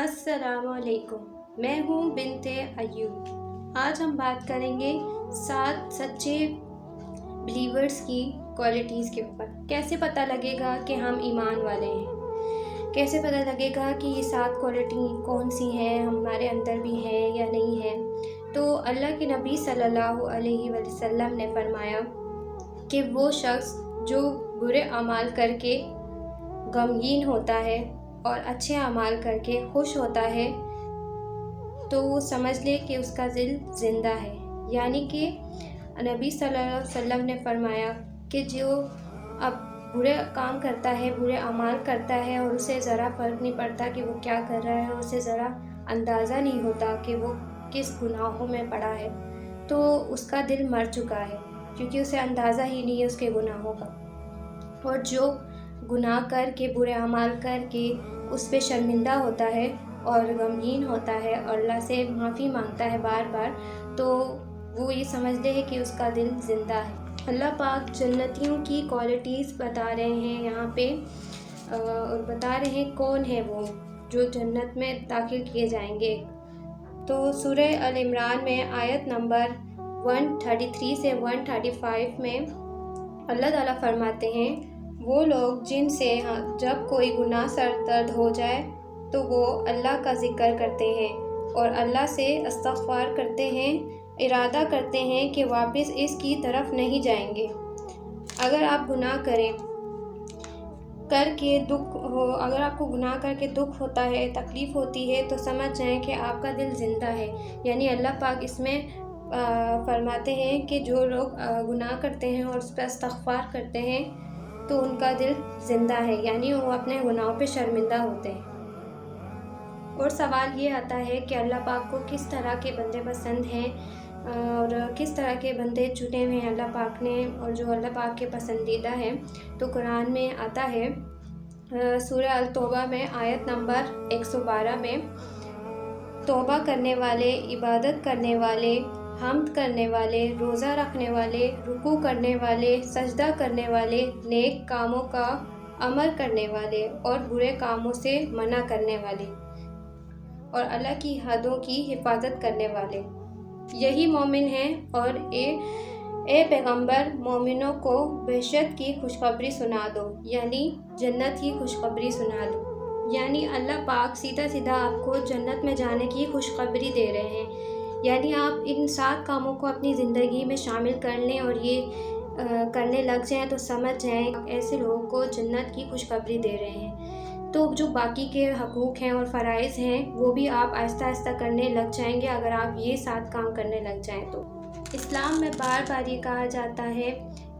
السلام علیکم، میں ہوں بنت ایوب۔ آج ہم بات کریں گے 7 سچے بلیورز کی کوالٹیز کے اوپر۔ کیسے پتہ لگے گا کہ ہم ایمان والے ہیں؟ کیسے پتہ لگے گا کہ یہ 7 کوالٹی کون سی ہیں، ہمارے اندر بھی ہیں یا نہیں ہیں؟ تو اللہ کے نبی صلی اللہ علیہ وسلم نے فرمایا کہ وہ شخص جو برے اعمال کر کے غمگین ہوتا ہے اور اچھے اعمال کر کے خوش ہوتا ہے تو وہ سمجھ لے کہ اس کا دل زندہ ہے۔ یعنی کہ نبی صلی اللہ علیہ وسلم نے فرمایا کہ جو اب برے کام کرتا ہے، برے اعمال کرتا ہے اور اسے ذرا فرق نہیں پڑتا کہ وہ کیا کر رہا ہے، اسے ذرا اندازہ نہیں ہوتا کہ وہ کس گناہوں میں پڑا ہے، تو اس کا دل مر چکا ہے، کیونکہ اسے اندازہ ہی نہیں ہے اس کے گناہوں کا۔ اور جو گناہ کر کے، برے اعمال کر کے اس پہ شرمندہ ہوتا ہے اور غمگین ہوتا ہے اور اللہ سے معافی مانگتا ہے بار بار، تو وہ یہ سمجھ لے کہ اس کا دل زندہ ہے۔ اللہ پاک جنتیوں کی کوالٹیز بتا رہے ہیں یہاں پہ، اور بتا رہے ہیں کون ہے وہ جو جنت میں داخل کیے جائیں گے۔ تو سورہ ال-عمران میں آیت نمبر 133 سے 135 میں اللہ تعالیٰ فرماتے ہیں، وہ لوگ جن سے جب کوئی گناہ سرزد ہو جائے تو وہ اللہ کا ذکر کرتے ہیں اور اللہ سے استغفار کرتے ہیں، ارادہ کرتے ہیں کہ واپس اس کی طرف نہیں جائیں گے۔ اگر آپ گناہ اگر آپ کو گناہ کر کے دکھ ہوتا ہے، تکلیف ہوتی ہے، تو سمجھ جائیں کہ آپ کا دل زندہ ہے۔ یعنی اللہ پاک اس میں فرماتے ہیں کہ جو لوگ گناہ کرتے ہیں اور اس پہ استغفار کرتے ہیں تو ان کا دل زندہ ہے، یعنی وہ اپنے گناہوں پہ شرمندہ ہوتے ہیں۔ اور سوال یہ آتا ہے کہ اللہ پاک کو کس طرح کے بندے پسند ہیں اور کس طرح کے بندے چنے ہوئے ہیں اللہ پاک نے اور جو اللہ پاک کے پسندیدہ ہیں۔ تو قرآن میں آتا ہے سورہ التوبہ میں آیت نمبر 112 میں، توبہ کرنے والے، عبادت کرنے والے، حمد کرنے والے، روزہ رکھنے والے، رکوع کرنے والے، سجدہ کرنے والے، نیک کاموں کا عمل کرنے والے اور برے کاموں سے منع کرنے والے اور اللہ کی حدوں کی حفاظت کرنے والے، یہی مومن ہیں۔ اور اے پیغمبر، مومنوں کو بہشت کی خوشخبری سنا دو، یعنی جنت کی خوشخبری سنا دو۔ یعنی اللہ پاک سیدھا سیدھا آپ کو جنت میں جانے کی خوشخبری دے رہے ہیں۔ یعنی آپ ان 7 کاموں کو اپنی زندگی میں شامل کر لیں اور یہ کرنے لگ جائیں تو سمجھ جائیں ایسے لوگوں کو جنت کی خوشخبری دے رہے ہیں۔ تو جو باقی کے حقوق ہیں اور فرائض ہیں وہ بھی آپ آہستہ آہستہ کرنے لگ جائیں گے اگر آپ یہ 7 کام کرنے لگ جائیں تو۔ اسلام میں بار بار یہ کہا جاتا ہے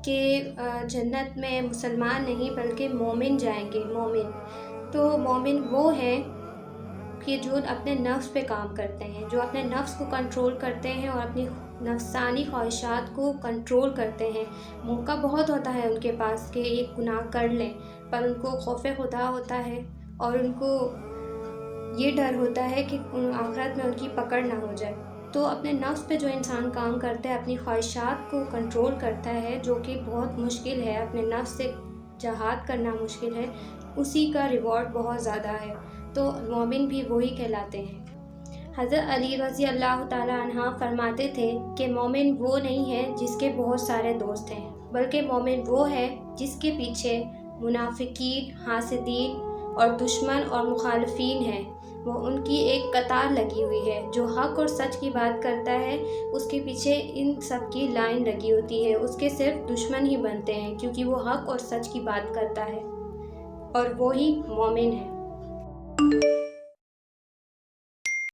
کہ جنت میں مسلمان نہیں بلکہ مومن جائیں گے، مومن۔ تو مومن وہ ہیں کہ جو اپنے نفس پہ کام کرتے ہیں، جو اپنے نفس کو کنٹرول کرتے ہیں اور اپنی نفسانی خواہشات کو کنٹرول کرتے ہیں۔ موقع بہت ہوتا ہے ان کے پاس کہ ایک گناہ کر لیں، پر ان کو خوف خدا ہوتا ہے اور ان کو یہ ڈر ہوتا ہے کہ آخرت میں ان کی پکڑ نہ ہو جائے۔ تو اپنے نفس پہ جو انسان کام کرتا ہے، اپنی خواہشات کو کنٹرول کرتا ہے، جو کہ بہت مشکل ہے، اپنے نفس سے جہاد کرنا مشکل ہے، اسی کا ریوارڈ بہت زیادہ ہے۔ تو مومن بھی وہی کہلاتے ہیں۔ حضرت علی رضی اللہ تعالیٰ عنہ فرماتے تھے کہ مومن وہ نہیں ہے جس کے بہت سارے دوست ہیں، بلکہ مومن وہ ہے جس کے پیچھے منافقین، حاسدین اور دشمن اور مخالفین ہیں، وہ ان کی ایک قطار لگی ہوئی ہے۔ جو حق اور سچ کی بات کرتا ہے اس کے پیچھے ان سب کی لائن لگی ہوتی ہے، اس کے صرف دشمن ہی بنتے ہیں کیونکہ وہ حق اور سچ کی بات کرتا ہے، اور وہی مومن ہے۔